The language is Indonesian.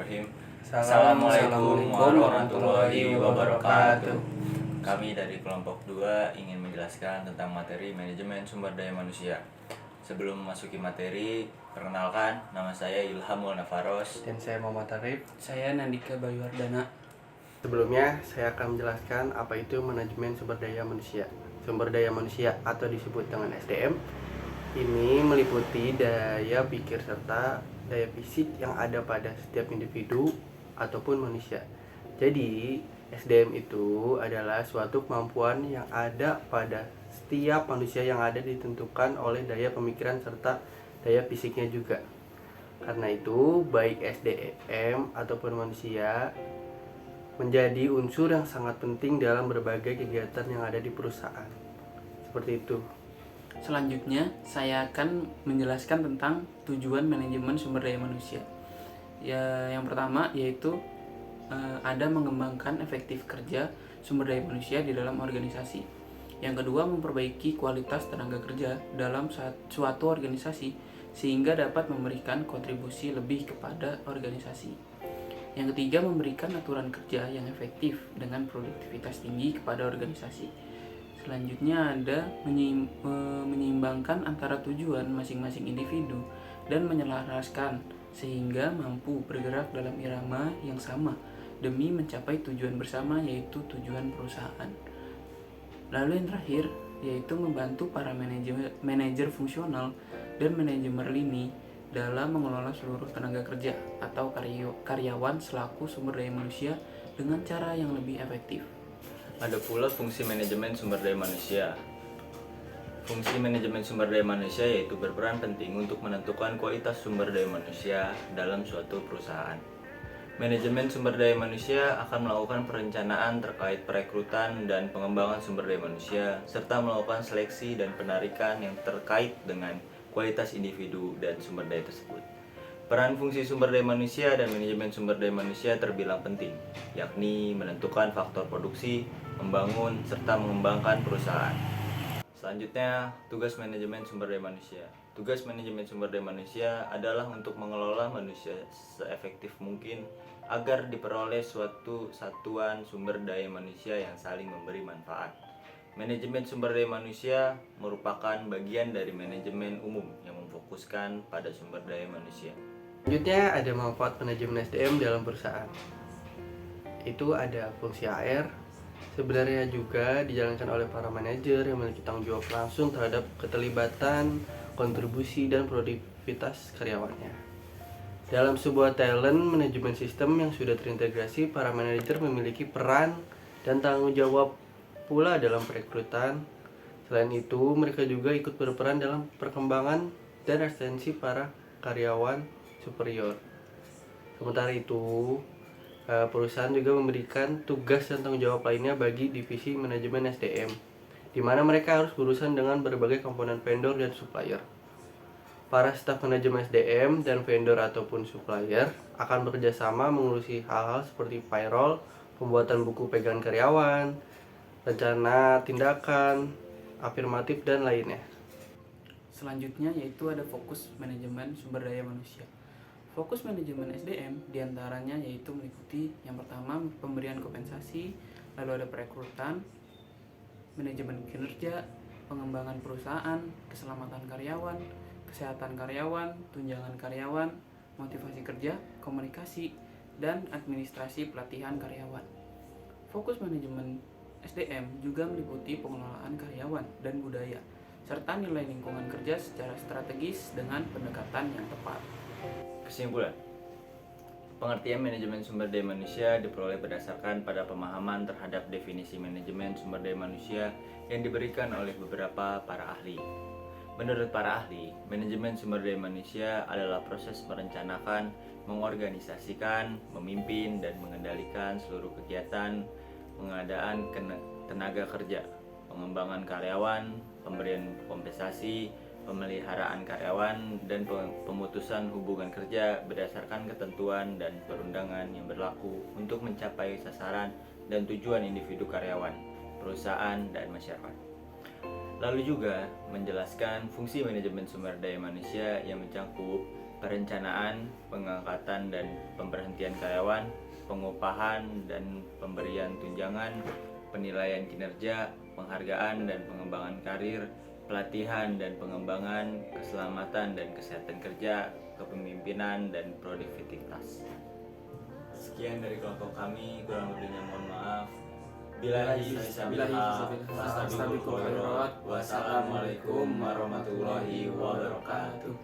Bismillahirrahmanirrahim. Assalamualaikum warahmatullahi wabarakatuh. Kami dari kelompok 2 ingin menjelaskan tentang materi manajemen sumber daya manusia. Sebelum memasuki materi, perkenalkan, nama saya Ilhamul Nafaros. Dan saya Muhammad Arif. Saya Nandika Bayuardana. Sebelumnya, saya akan menjelaskan apa itu manajemen sumber daya manusia. Sumber daya manusia atau disebut dengan SDM ini meliputi daya pikir serta daya fisik yang ada pada setiap individu ataupun manusia. Jadi, SDM itu adalah suatu kemampuan yang ada pada setiap manusia yang ada ditentukan oleh daya pemikiran serta daya fisiknya juga. Karena itu, baik SDM ataupun manusia menjadi unsur yang sangat penting dalam berbagai kegiatan yang ada di perusahaan. Seperti itu. Selanjutnya, saya akan menjelaskan tentang tujuan manajemen sumber daya manusia. Yang pertama yaitu ada mengembangkan efektif kerja sumber daya manusia di dalam organisasi. Yang kedua, memperbaiki kualitas tenaga kerja dalam suatu organisasi sehingga dapat memberikan kontribusi lebih kepada organisasi. Yang ketiga, memberikan aturan kerja yang efektif dengan produktivitas tinggi kepada organisasi. Selanjutnya ada menyeimbangkan antara tujuan masing-masing individu dan menyelaraskan sehingga mampu bergerak dalam irama yang sama demi mencapai tujuan bersama, yaitu tujuan perusahaan. Lalu yang terakhir yaitu membantu para manajer fungsional dan manajemen lini dalam mengelola seluruh tenaga kerja atau karyawan selaku sumber daya manusia dengan cara yang lebih efektif. Ada pula fungsi manajemen sumber daya manusia. Fungsi manajemen sumber daya manusia yaitu berperan penting untuk menentukan kualitas sumber daya manusia dalam suatu perusahaan. Manajemen sumber daya manusia akan melakukan perencanaan terkait perekrutan dan pengembangan sumber daya manusia, serta melakukan seleksi dan penarikan yang terkait dengan kualitas individu dan sumber daya tersebut. Peran fungsi sumber daya manusia dan manajemen sumber daya manusia terbilang penting, yakni menentukan faktor produksi, membangun, serta mengembangkan perusahaan. Selanjutnya, tugas manajemen sumber daya manusia. Tugas manajemen sumber daya manusia adalah untuk mengelola manusia seefektif mungkin agar diperoleh suatu satuan sumber daya manusia yang saling memberi manfaat. Manajemen sumber daya manusia merupakan bagian dari manajemen umum yang memfokuskan pada sumber daya manusia. Selanjutnya ada manfaat manajemen SDM dalam perusahaan. Itu ada fungsi HR. Sebenarnya juga dijalankan oleh para manajer yang memiliki tanggung jawab langsung terhadap keterlibatan, kontribusi, dan produktivitas karyawannya. Dalam sebuah talent manajemen sistem yang sudah terintegrasi, para manajer memiliki peran dan tanggung jawab pula dalam perekrutan. Selain itu, mereka juga ikut berperan dalam perkembangan dan eksistensi para karyawan superior. Sementara itu, perusahaan juga memberikan tugas dan tanggung jawab lainnya bagi divisi manajemen SDM, di mana mereka harus berurusan dengan berbagai komponen vendor dan supplier. Para staf manajemen SDM dan vendor ataupun supplier akan bekerjasama mengurusi hal-hal seperti payroll, pembuatan buku pegangan karyawan, rencana tindakan, afirmatif, dan lainnya. Selanjutnya yaitu ada fokus manajemen sumber daya manusia. Fokus manajemen SDM diantaranya yaitu meliputi yang pertama pemberian kompensasi, lalu ada perekrutan, manajemen kinerja, pengembangan perusahaan, keselamatan karyawan, kesehatan karyawan, tunjangan karyawan, motivasi kerja, komunikasi, dan administrasi pelatihan karyawan. Fokus manajemen SDM juga meliputi pengelolaan karyawan dan budaya, serta nilai lingkungan kerja secara strategis dengan pendekatan yang tepat. Kesimpulan, pengertian manajemen sumber daya manusia diperoleh berdasarkan pada pemahaman terhadap definisi manajemen sumber daya manusia yang diberikan oleh beberapa para ahli. Menurut para ahli, manajemen sumber daya manusia adalah proses merencanakan, mengorganisasikan, memimpin, dan mengendalikan seluruh kegiatan pengadaan tenaga kerja, pengembangan karyawan, pemberian kompensasi, pemeliharaan karyawan, dan pemutusan hubungan kerja berdasarkan ketentuan dan perundangan yang berlaku untuk mencapai sasaran dan tujuan individu karyawan, perusahaan, dan masyarakat. Lalu juga menjelaskan fungsi manajemen sumber daya manusia yang mencakup perencanaan, pengangkatan dan pemberhentian karyawan, pengupahan dan pemberian tunjangan, penilaian kinerja, penghargaan dan pengembangan karir, pelatihan dan pengembangan, keselamatan dan kesehatan kerja, kepemimpinan dan produktivitas. Sekian dari kelompok kami, kurang lebihnya mohon maaf. Billahi Wassalamualaikum warahmatullahi wabarakatuh.